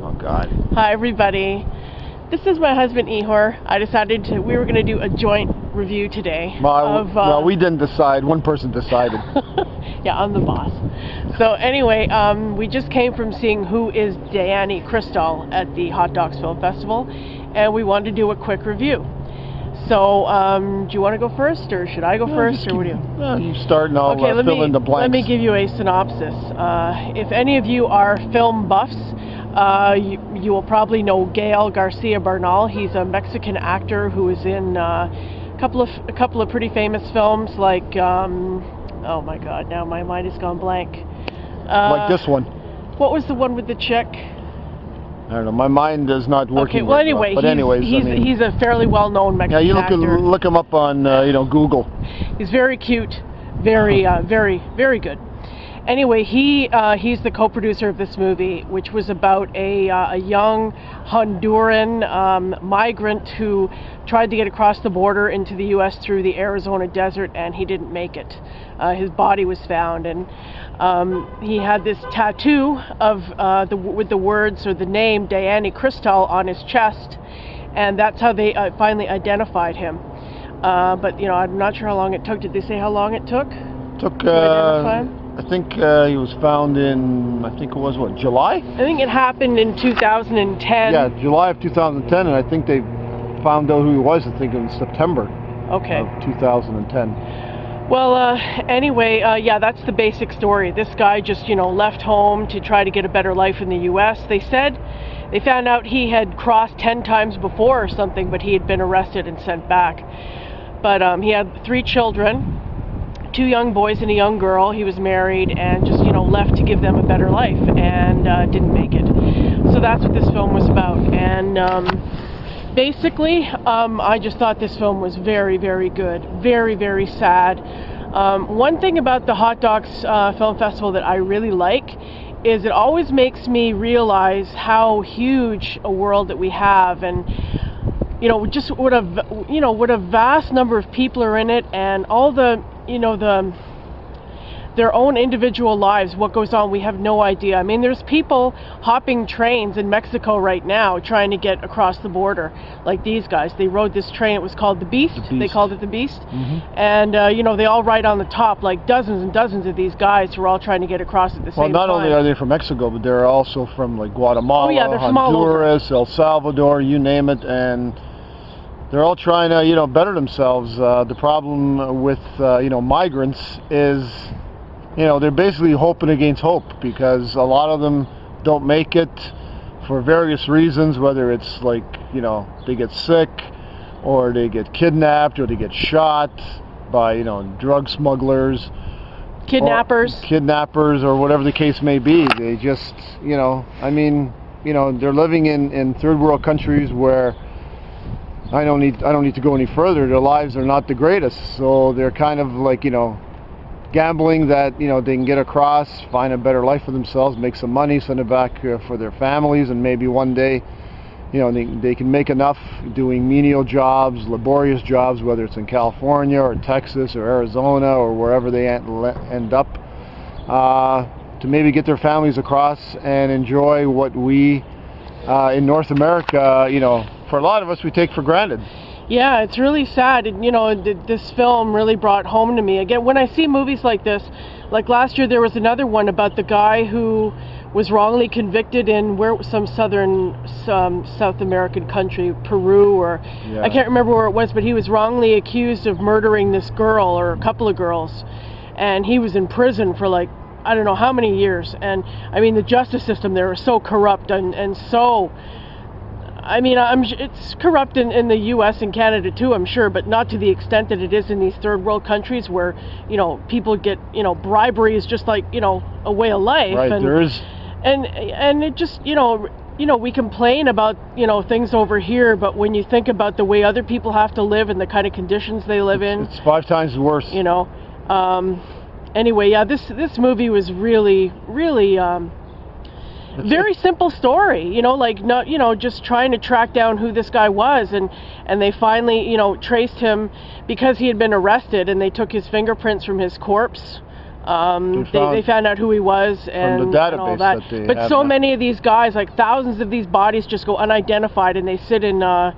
Oh, God. Hi, everybody. This is my husband, Ihor. I decided we were going to do a joint review today. Well, we didn't decide. One person decided. Yeah, I'm the boss. So anyway, we just came from seeing Who is DAYANI CRISTAL at the Hot Dogs Film Festival, and we wanted to do a quick review. So, do you want to go first, or should I go first, or what do you? You start and I'll fill in the blanks. Let me give you a synopsis. If any of you are film buffs, you will probably know Gael Garcia Bernal. He's a Mexican actor who is in a couple of pretty famous films, like oh my God, now my mind has gone blank. Like this one. What was the one with the chick? I don't know. My mind is not working. Okay. Well, anyway, he's a fairly well-known Mexican actor. Yeah, you look him up on Google. He's very cute, very very good. Anyway, he's the co-producer of this movie, which was about a young Honduran migrant who tried to get across the border into the U.S. through the Arizona desert, and he didn't make it. His body was found, and he had this tattoo of with the words or the name DAYANI CRISTAL on his chest, and that's how they finally identified him. But I'm not sure how long it took. Did they say how long it took? To identify him? I think he was found in, I think it was, what, July? I think it happened in 2010. Yeah, July of 2010, and I think they found out who he was, I think, in September of 2010. Well, anyway, yeah, that's the basic story. This guy just, left home to try to get a better life in the U.S. They said they found out he had crossed 10 times before or something, but he had been arrested and sent back. But he had 3 children. 2 young boys and a young girl. He was married and just, left to give them a better life, and didn't make it. So that's what this film was about. And basically, I just thought this film was very, very good. Very, very sad. One thing about the Hot Dogs Film Festival that I really like is it always makes me realize how huge a world that we have, and just what a vast number of people are in it, and all the their own individual lives, what goes on, we have no idea. I mean, there's people hopping trains in Mexico right now trying to get across the border, like these guys. They rode this train, it was called the Beast. They called it the Beast. Mm-hmm. And, they all ride on the top, like dozens and dozens of these guys who are all trying to get across at the same time. Well, not only are they from Mexico, but they're also from, like, Guatemala, they're from Honduras, El Salvador, you name it, and they're all trying to, better themselves. The problem with, migrants is, they're basically hoping against hope, because a lot of them don't make it for various reasons, whether it's like, they get sick, or they get kidnapped, or they get shot by, drug smugglers. Kidnappers, or whatever the case may be. They just, they're living in third world countries where I don't need to go any further. Their lives are not the greatest, so they're kind of like, gambling that, they can get across, find a better life for themselves, make some money, send it back for their families, and maybe one day, they can make enough doing menial jobs, laborious jobs, whether it's in California or Texas or Arizona or wherever they end up, to maybe get their families across and enjoy what we in North America, for a lot of us, we take for granted. Yeah, it's really sad. This film really brought home to me. Again, when I see movies like this, like last year there was another one about the guy who was wrongly convicted in some South American country, Peru, or I can't remember where it was, but he was wrongly accused of murdering this girl or a couple of girls, and he was in prison for like I don't know how many years. And I mean, the justice system there is so corrupt and so. I mean, it's corrupt in the U.S. and Canada too, I'm sure, but not to the extent that it is in these third world countries where, people get, bribery is just like, a way of life. Right, and, there is. And it just, we complain about, things over here, but when you think about the way other people have to live and the kind of conditions they live in. It's 5 times worse. Anyway, yeah, this movie was really, really, very simple story, just trying to track down who this guy was, and they finally, traced him because he had been arrested, and they took his fingerprints from his corpse, They found out who he was and, from the database and all that. they but have so now. many of these guys, like thousands of these bodies, just go unidentified, and they sit in a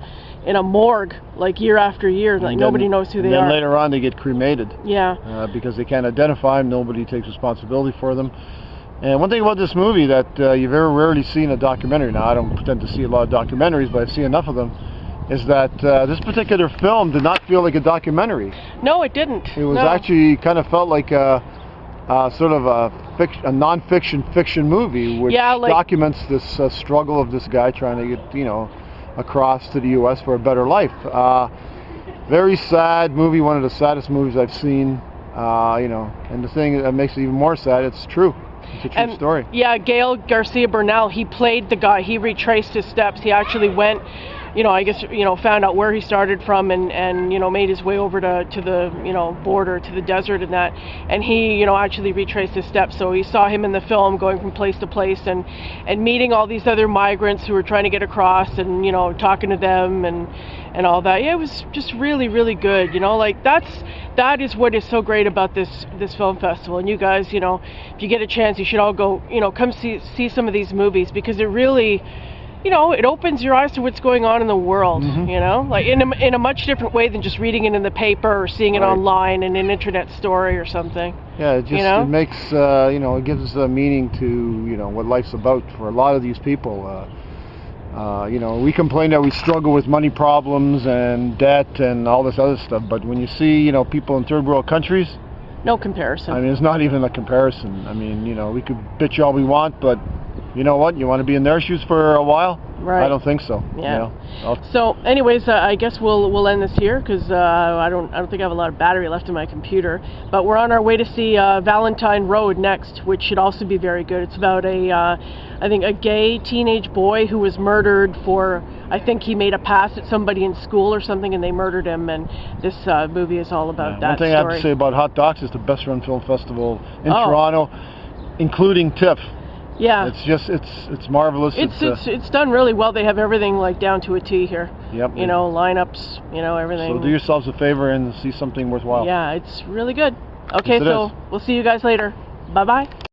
morgue like year after year, like nobody knows who they are. And then later on, they get cremated. Yeah. Because they can't identify them. Nobody takes responsibility for them. And one thing about this movie that you very rarely see in a documentary. Now, I don't pretend to see a lot of documentaries, but I've seen enough of them. Is that this particular film did not feel like a documentary. No, it didn't. It was actually kind of felt like a sort of a non-fiction fiction movie, which documents this struggle of this guy trying to get across to the U.S. for a better life. Very sad movie, one of the saddest movies I've seen. And the thing that makes it even more sad, it's true. It's a true story. Yeah, Gael Garcia Bernal, he played the guy. He retraced his steps. He actually went, I guess, found out where he started from and made his way over to the, border, to the desert and that. And he, actually retraced his steps. So he saw him in the film going from place to place and meeting all these other migrants who were trying to get across and, talking to them and all that. Yeah, it was just really, really good. That is what is so great about this film festival. And you guys, if you get a chance, you should all go, come see some of these movies, because it really, it opens your eyes to what's going on in the world, like in a much different way than just reading it in the paper or seeing it online in an internet story or something. Yeah, it just it makes, it gives a meaning to, what life's about for a lot of these people. We complain that we struggle with money problems and debt and all this other stuff, but when you see, people in third world countries, no comparison. I mean, it's not even a comparison. I mean, we could bitch all we want, but you know what? You want to be in their shoes for a while? Right. I don't think so. Yeah. So, anyways, I guess we'll end this here, because I don't think I have a lot of battery left in my computer. But we're on our way to see Valentine Road next, which should also be very good. It's about I think a gay teenage boy who was murdered for, I think he made a pass at somebody in school or something, and they murdered him. And this movie is all about that story. One thing I have to say about Hot Docs, it's the best run film festival in Toronto, including TIFF. Yeah, it's marvelous. It's done really well. They have everything like down to a T here. Yep. Lineups, everything. So do yourselves a favor and see something worthwhile. Yeah, it's really good. Okay, so we'll see you guys later. Bye bye.